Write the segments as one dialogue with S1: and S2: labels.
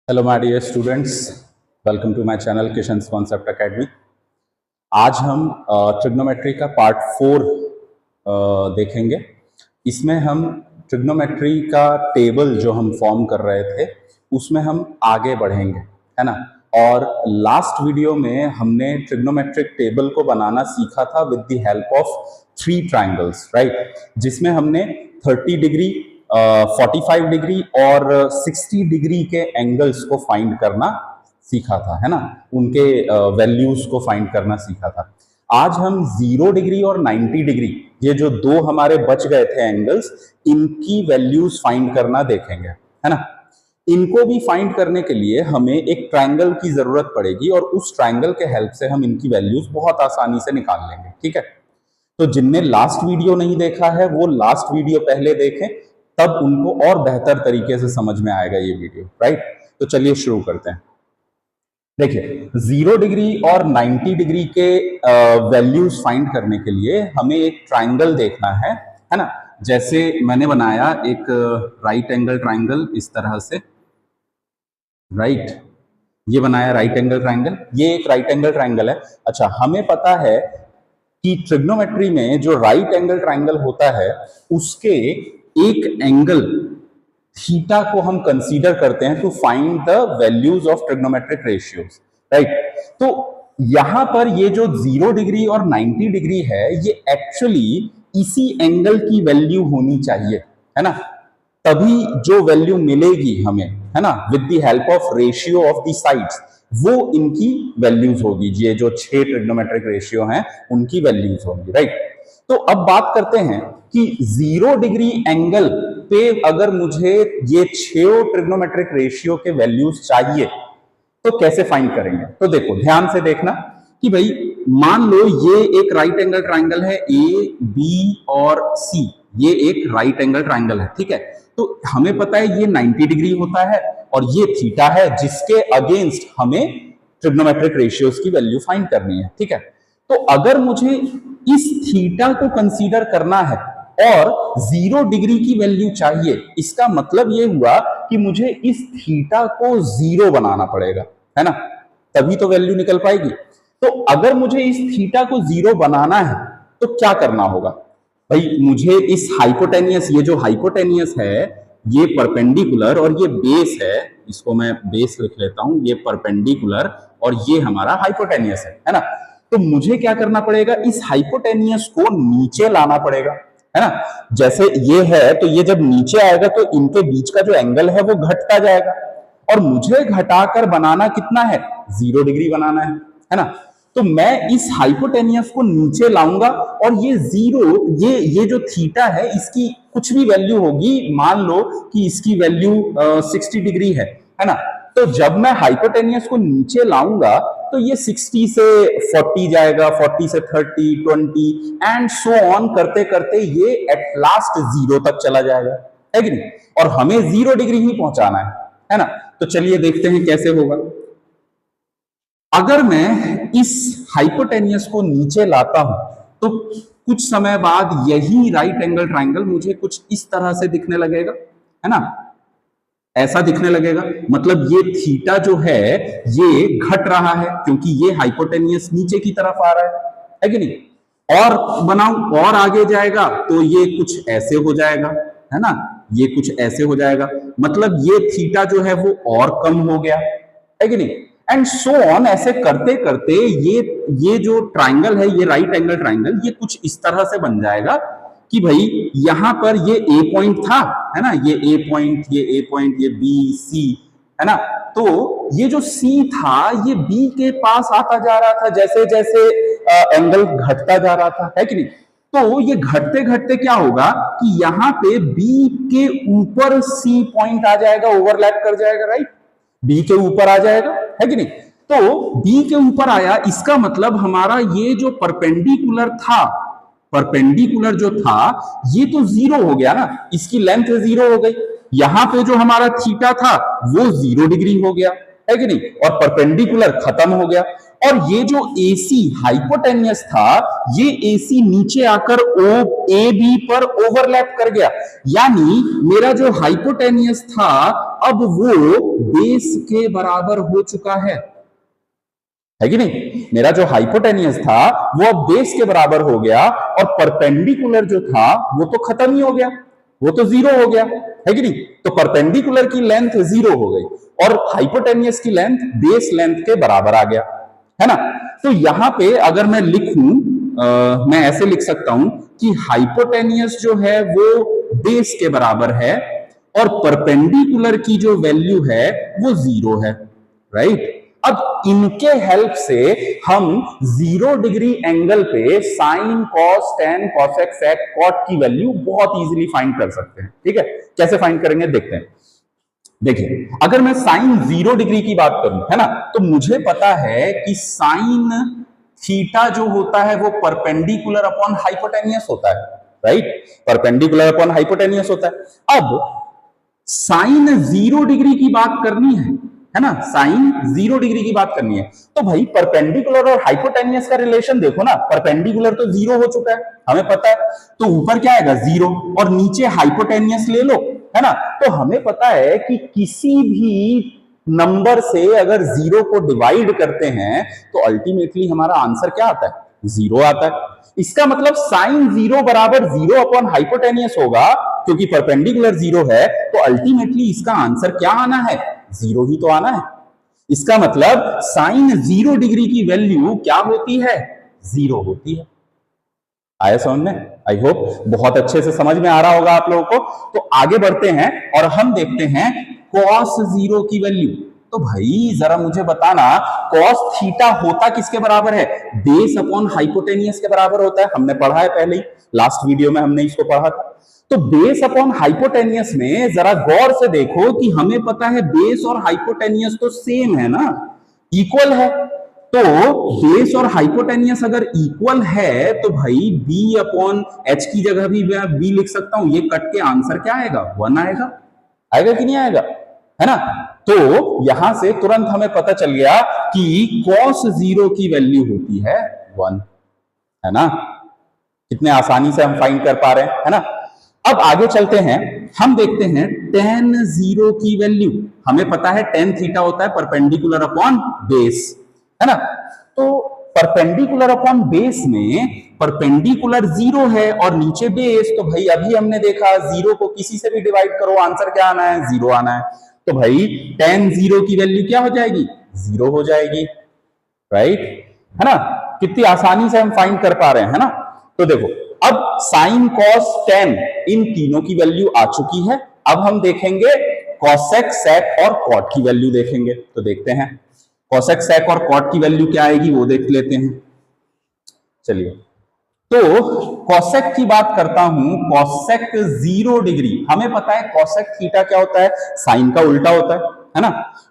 S1: Hello my dear students, welcome to my channel Kishan's concept academy. आज हम trigonometry का part 4 देखेंगे। इसमें हम ट्रिग्नोमेट्री का टेबल जो हम फॉर्म कर रहे थे उसमें हम आगे बढ़ेंगे, है ना। और लास्ट वीडियो में हमने ट्रिग्नोमेट्रिक टेबल को बनाना सीखा था with the help of 3 triangles, right, जिसमें हमने 30 डिग्री, 45 डिग्री और 60 डिग्री के एंगल्स को फाइंड करना सीखा था, है ना। उनके वैल्यूज को फाइंड करना सीखा था। आज हम 0 डिग्री और 90 डिग्री, ये जो दो हमारे बच गए थे एंगल्स, इनकी वैल्यूज फाइंड करना देखेंगे, है ना। इनको भी फाइंड करने के लिए हमें एक ट्रायंगल की जरूरत पड़ेगी और उस ट्रायंगल के हेल्प से हम इनकी वैल्यूज बहुत आसानी से निकाल लेंगे, ठीक है। तो जिनने लास्ट वीडियो नहीं देखा है वो लास्ट वीडियो पहले देखें, तब उनको और बेहतर तरीके से समझ में आएगा ये वीडियो, राइट। तो चलिए शुरू करते हैं। देखिए, 0 डिग्री और 90 डिग्री के वैल्यूज फाइंड करने के लिए हमें एक ट्रायंगल देखना है ना। जैसे मैंने बनाया एक राइट एंगल ट्रायंगल इस तरह से, राइट, ये बनाया राइट एंगल ट्रायंगल, ये एक राइट एंगल ट्रायंगल है। अच्छा, हमें पता है कि ट्रिग्नोमेट्री में जो राइट एंगल ट्रायंगल होता है उसके एक एंगल थीटा को हम कंसीडर करते हैं to find the values of trigonometric ratios, right. तो यहां पर ये जो 0 डिग्री और 90 डिग्री है ये एक्चुअली इसी एंगल की वैल्यू होनी चाहिए, है ना। तभी जो वैल्यू मिलेगी हमें, है ना, with the help of ratio of the sides, वो इनकी वैल्यूज होगी। ये जो 6 ट्रिग्नोमेट्रिक रेशियो हैं उनकी वैल्यूज होंगी, राइट। तो अब बात करते हैं कि 0 डिग्री एंगल पे अगर मुझे ये 6 ट्रिग्नोमेट्रिक रेशियो के वैल्यूज चाहिए तो कैसे फाइंड करेंगे। तो देखो, ध्यान से देखना कि भाई मान लो ये एक राइट एंगल ट्रायंगल है, ए बी और सी, ये एक राइट एंगल ट्रायंगल है, ठीक है। तो हमें पता है ये 90 डिग्री होता है और ये थीटा है जिसके अगेंस्ट हमें ट्रिग्नोमेट्रिक रेशियोज की वैल्यू फाइंड करनी है, ठीक है। तो अगर मुझे इस थीटा को कंसीडर करना है और 0 डिग्री की वैल्यू चाहिए, इसका मतलब ये हुआ कि मुझे इस थीटा को 0 बनाना पड़ेगा, है ना, तभी तो वैल्यू निकल पाएगी। तो अगर मुझे इस थीटा को 0 बनाना है तो क्या करना होगा भाई, मुझे इस हाइपोटेनियस, ये जो हाइपोटेनियस है ये परपेंडिकुलर और ये बेस है, इसको मैं बेस लिख लेता हूं, ये परपेंडिकुलर और ये हमारा हाइपोटेनियस है ना। तो मुझे क्या करना पड़ेगा, इस हाइपोटेनियस को नीचे लाना पड़ेगा, है ना। जैसे ये है तो ये जब नीचे आएगा तो इनके बीच का जो एंगल है वो घटता जाएगा और मुझे घटाकर बनाना कितना है, 0 डिग्री बनाना है ना। तो मैं इस हाइपोटेनियस को नीचे लाऊंगा और ये 0, ये जो थीटा है इसकी कुछ भी वैल्यू होगी, मान लो कि इसकी वैल्यू 60 डिग्री है ना। तो जब मैं हाइपोटेनियस को नीचे लाऊंगा तो ये 60 से 40 जाएगा, 40 से 30, 20 एंड सो ऑन करते करते ये एट लास्ट 0 तक चला जाएगा, है कि नहीं। और हमें 0 डिग्री ही पहुंचाना है ना। तो चलिए देखते हैं कैसे होगा। अगर मैं इस हाइपोटेनियस को नीचे लाता हूं तो कुछ समय बाद यही राइट एंगल ट्रायंगल मुझे कुछ इस तरह से दिखने लगेगा, है ना, ऐसा दिखने लगेगा। मतलब ये थीटा जो है ये घट रहा है क्योंकि ये हाइपोटेनियस नीचे की तरफ आ रहा है कि नहीं। और बनाऊं और आगे जाएगा तो ये कुछ ऐसे हो जाएगा, है ना, ये कुछ ऐसे हो जाएगा, मतलब ये थीटा जो है वो और कम हो गया, है कि नहीं। एंड सो ऑन, ऐसे करते करते ये जो ट्रायंगल है, ये राइट एंगल ट्रायंगल, ये कुछ इस तरह से बन जाएगा कि भाई यहां पर ये ए पॉइंट था, है ना, ये ए पॉइंट, ये ए पॉइंट, ये बी सी, है ना। तो ये जो सी था ये बी के पास आता जा रहा था जैसे जैसे एंगल घटता जा रहा था, है कि नहीं। तो ये घटते घटते क्या होगा कि यहां पे बी के ऊपर सी पॉइंट आ जाएगा, ओवरलैप कर जाएगा, राइट, बी के ऊपर आ जाएगा, है कि नहीं। तो बी के ऊपर आया, इसका मतलब हमारा ये जो परपेंडिकुलर था, परपेंडिकुलर जो था ये तो 0 हो गया ना, इसकी लेंथ 0 हो गई। यहां पे जो हमारा थीटा था वो 0 डिग्री हो गया, है कि नहीं, और परपेंडिकुलर खत्म हो गया। और ये जो AC हाइपोटेनियस था, ये AC नीचे आकर AB पर ओवरलैप कर गया, यानी मेरा जो हाइपोटेनियस था अब वो बेस के बराबर हो चुका है कि नहीं? मेरा जो हाइपोटेनियस था वो अब बेस के बराबर हो गया, और परपेंडिकुलर जो था वो तो खत्म ही हो गया, वो तो जीरो हो गया, है कि नहीं? तो परपेंडिकुलर की लेंथ जीरो हो गई और हाइपोटेनियस की लेंथ बेस लेंथ के बराबर आ गया, है ना? तो यहां पे अगर मैं लिखूं, मैं ऐसे लिख सकता हूं कि हाइपोटेनियस जो है वो बेस के बराबर है और परपेंडिकुलर की जो वैल्यू है वो जीरो है, राइट? अब इनके हेल्प से हम 0 डिग्री एंगल पे साइन, कॉस, टेन, कॉसेक, सेक, कॉट की वैल्यू बहुत इजीली फाइंड कर सकते हैं। ठीक है, कैसे फाइंड करेंगे देखते हैं। देखिए, अगर मैं साइन 0 डिग्री की बात करूं, है ना, तो मुझे पता है कि साइन थीटा जो होता है वो परपेंडिकुलर अपॉन हाइपोटेनियस होता है, राइट? परपेंडिकुलर अपॉन हाइपोटेनियस होता है। अब साइन 0 डिग्री की बात करनी है ना, साइन 0 डिग्री की बात करनी है, तो भाई परपेंडिकुलर और हाइपोटेनियस का रिलेशन देखो ना, परपेंडिकुलर तो 0 हो चुका है, हमें पता है, तो ऊपर क्या आएगा 0 और नीचे हाइपोटेनियस ले लो, है ना? तो हमें पता है कि किसी भी नंबर से अगर 0 को डिवाइड करते हैं तो अल्टीमेटली हमारा आंसर क्या आता है? 0 आता है। इसका मतलब साइन 0 बराबर 0 अपॉन हाइपोटेनियस होगा, क्योंकि परपेंडिकुलर 0 है, तो अल्टीमेटली इसका आंसर क्या आना है? 0 ही तो आना है। इसका मतलब साइन 0 डिग्री की वैल्यू क्या होती है? 0 होती है। आया समझ में? आई होप बहुत अच्छे से समझ में आ रहा होगा आप लोगों को। तो आगे बढ़ते हैं और हम देखते हैं cos 0 की वैल्यू। तो भाई जरा मुझे बताना, cos थीटा होता किसके बराबर है? बेस अपॉन हाइपोटेनियस के बराबर होता है, हमने पढ़ा है पहले ही, लास्ट वीडियो में हमने इसको पढ़ा था। तो बेस अपॉन हाइपोटेनियस में जरा गौर से देखो कि हमें पता है बेस और हाइपोटेनियस तो सेम है ना, इक्वल है। तो बेस और हाइपोटेनियस अगर इक्वल है तो भाई b अपॉन h की जगह भी मैं b लिख सकता हूं, ये कट के आंसर क्या आएगा? 1 आएगा। आएगा कि नहीं आएगा? है ना? तो यहां से तुरंत हमें पता चल गया कि cos 0 की वैल्यू होती है 1, है ना? कितने आसानी से हम फाइंड कर पा रहे हैं, है ना? अब आगे चलते हैं, हम देखते हैं tan 0 की वैल्यू। हमें पता है tan थीटा होता है परपेंडिकुलर अपॉन बेस, है ना? तो परपेंडिकुलर अपॉन बेस में परपेंडिकुलर 0 है और नीचे बेस, तो भाई अभी हमने देखा 0 को किसी से भी डिवाइड करो, आंसर क्या आना है? 0 आना है। तो भाई tan 0 की वैल्यू क्या हो जाएगी? 0 हो जाएगी, राइट? है ना? कितनी आसानी से हम फाइंड कर पा रहे हैं, है ना? तो देखो, अब साइन, कॉस, टेन इन तीनों की वैल्यू आ चुकी है। अब हम देखेंगे कॉसेक, सेक और कॉट की वैल्यू देखेंगे। तो देखते हैं कॉसेक, सेक और कॉट की वैल्यू क्या आएगी वो देख लेते हैं। चलिए, तो कॉसेक की बात करता हूं, कॉसेक 0 डिग्री, हमें पता है कॉसेक थीटा क्या होता है? साइन का उल्टा होता है ना?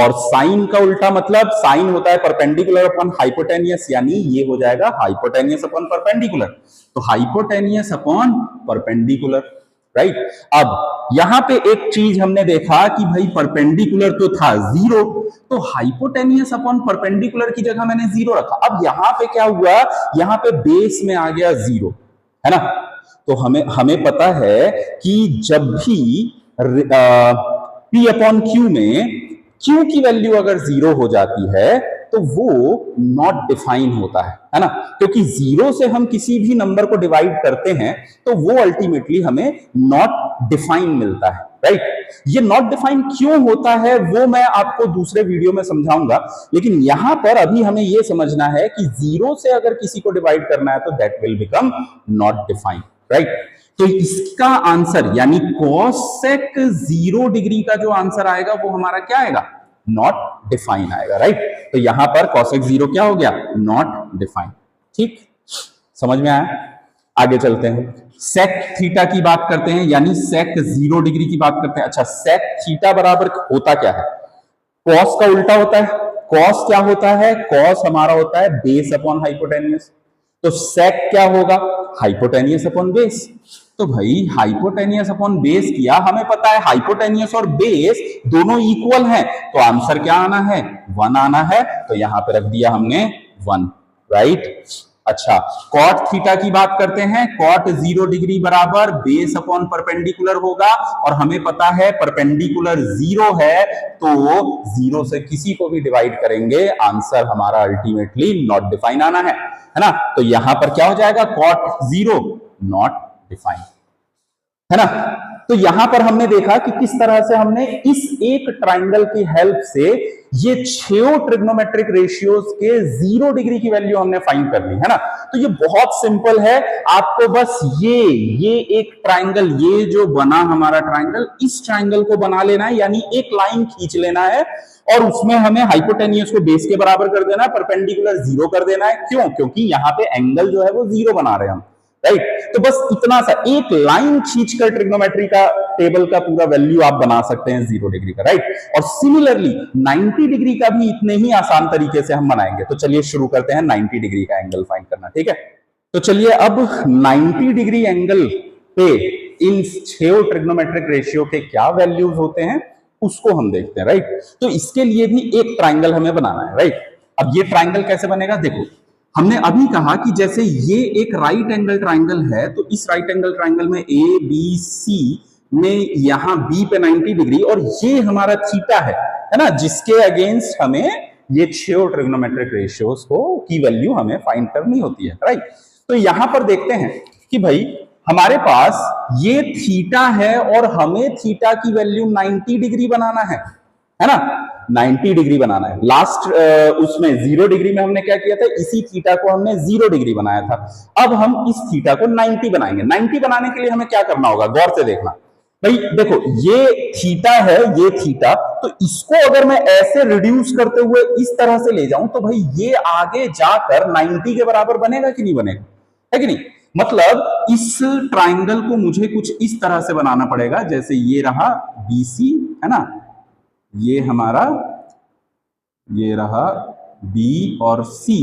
S1: और साइन का उल्टा मतलब साइन होता है परपेंडिकुलर अपॉन हाइपोटेनियस, यानी ये हो जाएगा हाइपोटेनियस अपॉन परपेंडिकुलर। तो हाइपोटेनियस अपॉन परपेंडिकुलर, राइट? अब यहां पे एक चीज हमने देखा कि भाई परपेंडिकुलर तो था 0, तो हाइपोटेनियस अपॉन परपेंडिकुलर की जगह मैंने 0 रखा। अब यहां पे क्या हुआ? यहां पे बेस में आ गया 0, है ना? तो हमें पता है कि जब भी P अपॉन Q में Q की वैल्यू अगर 0 हो जाती है तो वो नॉट डिफाइन होता है ना? क्योंकि 0 से हम किसी भी नंबर को डिवाइड करते हैं तो वो अल्टीमेटली हमें नॉट डिफाइन मिलता है, राइट? ये नॉट डिफाइन क्यों होता है वो मैं आपको दूसरे वीडियो में समझाऊंगा, लेकिन यहां पर अभी हमें ये समझना है कि 0 से अगर किसी को डिवाइड करना है तो that will become not define, right? तो इसका आंसर यानी कॉसेक 0 डिग्री का जो आंसर आएगा वो हमारा क्या आएगा? नॉट डिफाइन आएगा, राइट? तो यहां पर कॉसेक 0 क्या हो गया? Not define. ठीक, समझ में आया? आगे चलते हैं, सेक थीटा की बात करते हैं, यानी सेक 0 डिग्री की बात करते हैं। अच्छा, सेक थीटा बराबर होता क्या है? कॉस का उल्टा होता है। कॉस क्या होता है? कॉस हमारा होता है बेस अपॉन हाइपोटेनियस। तो सेक क्या होगा? Hypotenuse upon base. तो भाई हाइपोटेनियस अपॉन बेस किया, हमें पता है हाइपोटेनियस और बेस दोनों इक्वल हैं, तो आंसर क्या आना है? 1 आना है। तो यहां पे रख दिया हमने 1, राइट। अच्छा, कॉट थीटा की बात करते हैं। कॉट 0 डिग्री बराबर बेस अपॉन परपेंडिकुलर होगा, और हमें पता है परपेंडिकुलर 0 है, तो 0 से किसी को भी डिवाइड करेंगे, आंसर हमारा अल्टीमेटली नॉट डिफाइन आना है ना। तो यहां पर क्या हो जाएगा, कॉट 0 नॉट डिफाइन, है ना। तो यहां पर हमने देखा कि किस तरह से हमने इस एक ट्राइंगल की हेल्प से ये 6 ट्रिग्नोमेट्रिक रेशियोज के 0 डिग्री की वैल्यू हमने फाइंड कर ली, है ना। तो ये बहुत सिंपल है, आपको बस ये एक ट्राइंगल, ये जो बना हमारा ट्राइंगल, इस ट्राइंगल को बना लेना है, यानी एक लाइन खींच लेना है, और उसमें हमें हाइपोटेन्यूज को बेस के बराबर कर देना है, परपेंडिकुलर 0 कर देना है। क्यों? क्योंकि यहाँ पे एंगल जो है वो 0 बना रहे हैं हम, राइट। तो बस इतना सा एक लाइन खींचकर ट्रिग्नोमेट्री का टेबल का पूरा वैल्यू आप बना सकते हैं 0 डिग्री का, राइट। और सिमिलरली 90 डिग्री का भी इतने ही आसान तरीके से हम बनाएंगे। तो चलिए शुरू करते हैं 90 डिग्री का एंगल फाइंड करना, ठीक है। तो चलिए अब 90 डिग्री एंगल पे इन 6 ट्रिग्नोमेट्रिक रेशियो के क्या वैल्यूज होते हैं उसको हम देखते हैं, राइट। तो इसके लिए भी एक ट्राइंगल हमें बनाना है, राइट। अब ये ट्राइंगल कैसे बनेगा, देखो हमने अभी कहा कि जैसे ये एक राइट एंगल ट्राइंगल है, तो इस राइट एंगल ट्राइंगल में ए बी सी में यहां बी पे 90 डिग्री, और ये हमारा थीटा है ना, जिसके अगेंस्ट हमें ये 6 ट्रिग्नोमेट्रिक रेशियोज को की वैल्यू हमें फाइंड करनी होती है, राइट। तो यहां पर देखते हैं कि भाई हमारे पास ये थीटा है और हमें थीटा की वैल्यू 90 डिग्री बनाना है ना, 90 डिग्री बनाना है। लास्ट उसमें 0 डिग्री में हमने क्या किया था, इसी थीटा को हमने 0 डिग्री बनाया था। अब हम इस थीटा को 90 बनाएंगे। 90 बनाने के लिए हमें क्या करना होगा, गौर से देखना भाई। देखो ये थीटा है, ये थीटा, तो इसको अगर मैं ऐसे रिड्यूस करते हुए इस तरह से ले जाऊं, तो भाई ये आगे जाकर 90 के बराबर बनेगा कि नहीं बनेगा, है कि नहीं। मतलब इस ट्राइंगल को मुझे कुछ इस तरह से बनाना पड़ेगा, जैसे ये रहा BC, है ना, ये हमारा, ये रहा B और C।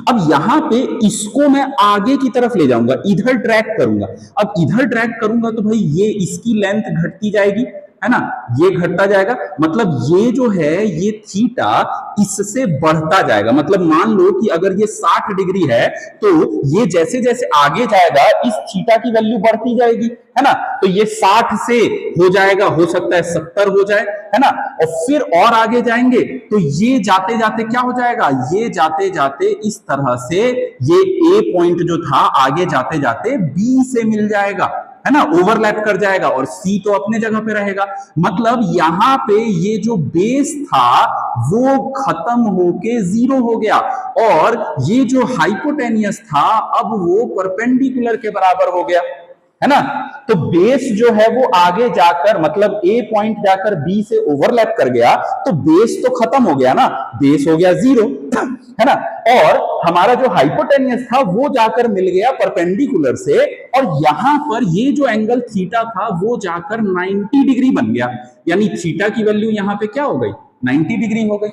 S1: अब यहां पे इसको मैं आगे की तरफ ले जाऊंगा, इधर ड्रैग करूंगा। अब इधर ड्रैग करूंगा तो भाई ये इसकी लेंथ घटती जाएगी, है ना, ये घटता जाएगा। मतलब ये जो है ये थीटा इससे बढ़ता जाएगा। मतलब मान लो कि अगर ये 60 डिग्री है, तो ये जैसे जैसे आगे जाएगा इस थीटा की वैल्यू बढ़ती जाएगी, है ना। तो ये 60 से हो जाएगा, हो सकता है 70 हो जाए, है ना। और फिर और आगे जाएंगे तो ये जाते जाते क्या हो जाएगा, ये जाते जाते इस तरह से ये A पॉइंट जो था आगे जाते जाते B से मिल जाएगा, है ना, ओवरलैप कर जाएगा, और C तो अपने जगह पे रहेगा। मतलब यहां पे ये जो बेस था वो खत्म होके 0 हो गया, और ये जो हाइपोटेनियस था अब वो परपेंडिकुलर के बराबर हो गया, है ना। तो बेस जो है वो आगे जाकर, मतलब A पॉइंट जाकर B से ओवरलैप कर गया, तो बेस तो खत्म हो गया ना, बेस हो गया 0, है ना। और हमारा जो हाइपोटेनियस था वो जाकर मिल गया परपेंडिकुलर से, और यहां पर ये जो एंगल थीटा था वो जाकर 90 डिग्री बन गया। यानी थीटा की वैल्यू यहां पे क्या हो गई, 90 डिग्री हो गई,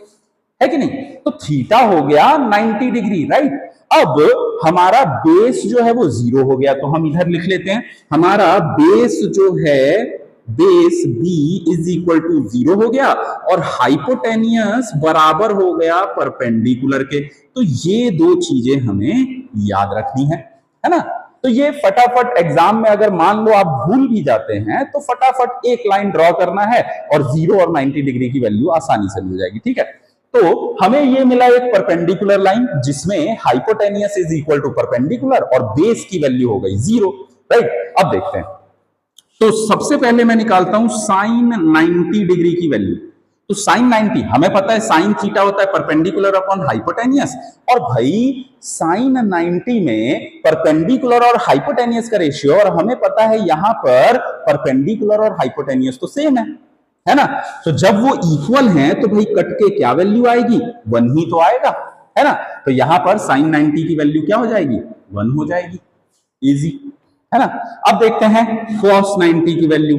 S1: है कि नहीं। तो थीटा हो गया 90 डिग्री, राइट। अब हमारा बेस जो है वो 0 हो गया, तो हम इधर लिख लेते हैं, हमारा बेस जो है, base B is equal to 0 हो गया, और हाइपोटेनियस बराबर हो गया परपेंडिकुलर के। तो ये दो चीजें हमें याद रखनी है ना। तो ये फटाफट एग्जाम में अगर मान लो आप भूल भी जाते हैं, तो फटाफट एक लाइन ड्रॉ करना है और 0 और 90 डिग्री की वैल्यू आसानी से मिल जाएगी, ठीक है। तो हमें ये मिला एक परपेंडिकुलर लाइन जिसमें hypotenuse is equal to perpendicular और बेस की वैल्यू हो गई 0, राइट। अब देखते हैं, तो सबसे पहले मैं निकालता हूं साइन 90 डिग्री की वैल्यू। तो साइन 90 हमें पता है साइन थीटा होता है परपेंडिकुलर अपॉन हाइपोटेनियस, और भाई साइन 90 में परपेंडिकुलर और हाइपोटेनियस का रेशियो, और हमें पता है यहां पर परपेंडिकुलर और हाइपोटेनियस तो सेम है ना। तो जब वो इक्वल हैं तो भाई कट के क्या वैल्यू आएगी, 1 ही तो आएगा, है ना। तो यहां पर साइन 90 की वैल्यू क्या हो जाएगी, 1 हो जाएगी, इजी, है ना। अब देखते हैं cos 90 की वैल्यू।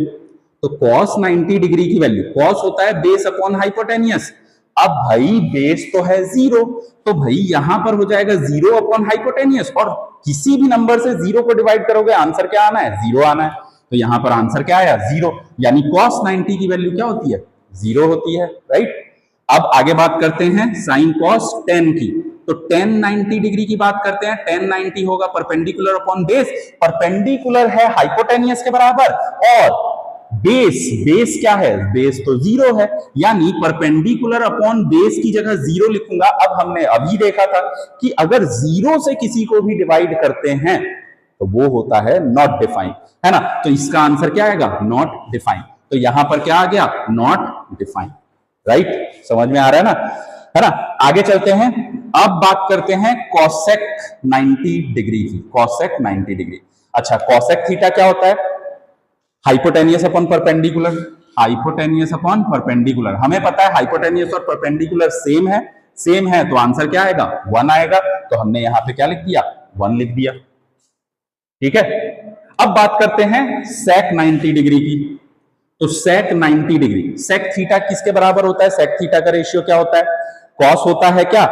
S1: तो cos 90 डिग्री की वैल्यू, cos होता है बेस अपॉन हाइपोटेनियस। अब भाई बेस तो है 0, तो भाई यहां पर हो जाएगा 0 अपॉन हाइपोटेनियस, और किसी भी नंबर से 0 को डिवाइड करोगे आंसर क्या आना है, 0 आना है। तो यहां पर आंसर क्या आया, 0। यानी cos 90 की वैल्यू क्या होती है, 0 होती है, राइट। अब आगे बात करते हैं sin cos 10 की। तो tan 90 डिग्री की बात करते हैं, tan 90 होगा परपेंडिकुलर अपॉन बेस, परपेंडिकुलर है हाइपोटेनियस के बराबर, और बेस क्या है, बेस तो जीरो है, यानी परपेंडिकुलर अपॉन बेस की जगह जीरो लिखूंगा। अब हमने अभी देखा था कि अगर जीरो से किसी को भी डिवाइड करते हैं तो वो होता है नॉट डिफाइंड, है ना। तो इसका आंसर क्या आएगा, नॉट डिफाइंड। तो यहां पर क्या आ गया, नॉट डिफाइंड, राइट। समझ में आ रहा है ना। आगे चलते हैं, अब बात करते हैं कॉसेक 90 डिग्री की, कॉसेक 90 डिग्री। अच्छा, कॉसेक थीटा क्या होता है, hypotenuse upon perpendicular, hypotenuse upon perpendicular. हमें पता है हाइपोटेनियस और परपेंडिकुलर सेम है, तो आंसर क्या आएगा, 1 आएगा। तो हमने यहां पे क्या लिख दिया, 1 लिख दिया, ठीक है। अब बात करते हैं सेक 90 डिग्री की। तो सेक 90 डिग्री, सेक थीटा किसके बराबर होता है, सेक थीटा का रेशियो क्या होता है, कॉस होता है क्या,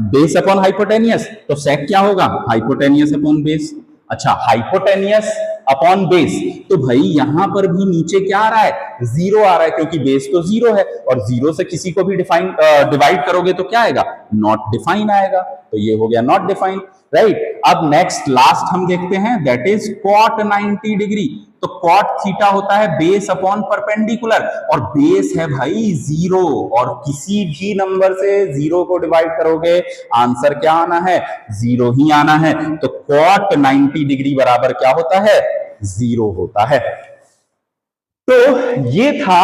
S1: बेस अपॉन हाइपोटेनियस। तो सेक क्या होगा, हाइपोटेनियस अपॉन बेस। अच्छा, हाइपोटेनियस अपॉन बेस, तो भाई यहां पर भी नीचे क्या आ रहा है, जीरो आ रहा है, क्योंकि बेस तो जीरो है, और जीरो से किसी को भी डिवाइड करोगे तो क्या आएगा, नॉट डिफाइन आएगा। तो ये हो गया नॉट डिफाइन, राइट। अब नेक्स्ट लास्ट हम देखते हैं, दैट इज कॉट 90 डिग्री। तो कॉट थीटा होता है बेस अपॉन परपेंडिकुलर, और बेस है भाई जीरो, और किसी भी नंबर से जीरो को डिवाइड करोगे आंसर क्या आना है, जीरो ही आना है। तो कॉट 90 डिग्री बराबर क्या होता है, जीरो होता है। तो ये था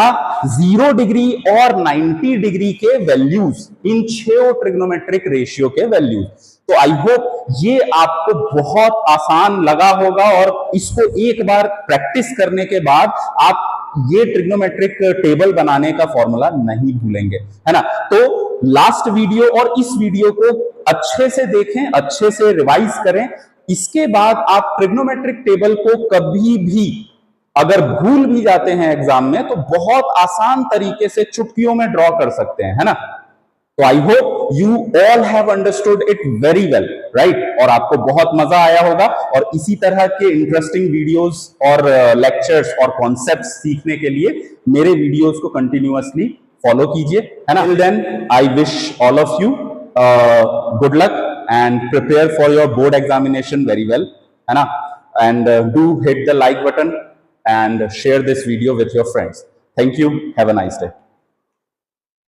S1: 0 डिग्री और 90 डिग्री के वैल्यूज, इन 6 ट्रिग्नोमेट्रिक रेशियो के वैल्यूज। तो आई होप ये आपको बहुत आसान लगा होगा, और इसको एक बार प्रैक्टिस करने के बाद आप ये ट्रिग्नोमेट्रिक टेबल बनाने का फॉर्मूला नहीं भूलेंगे, है ना। तो लास्ट वीडियो और इस वीडियो को अच्छे से देखें, अच्छे से रिवाइज करें। इसके बाद आप ट्रिग्नोमेट्रिक टेबल को कभी भी अगर भूल भी जाते हैं एग्जाम में, तो बहुत आसान तरीके से चुटकियों में ड्रॉ कर सकते हैं, है ना। तो I hope you all have understood it very well, right. और आपको बहुत मजा आया होगा, और इसी तरह के इंटरेस्टिंग वीडियोस और लेक्चर्स और कॉन्सेप्ट्स सीखने के लिए मेरे वीडियोस को कंटिन्यूअसली फॉलो कीजिए, है ना। Till then I wish all of you good luck and prepare for your board examination very well, है ना. And do hit the like button and share this video with your friends. Thank you. Have a nice day.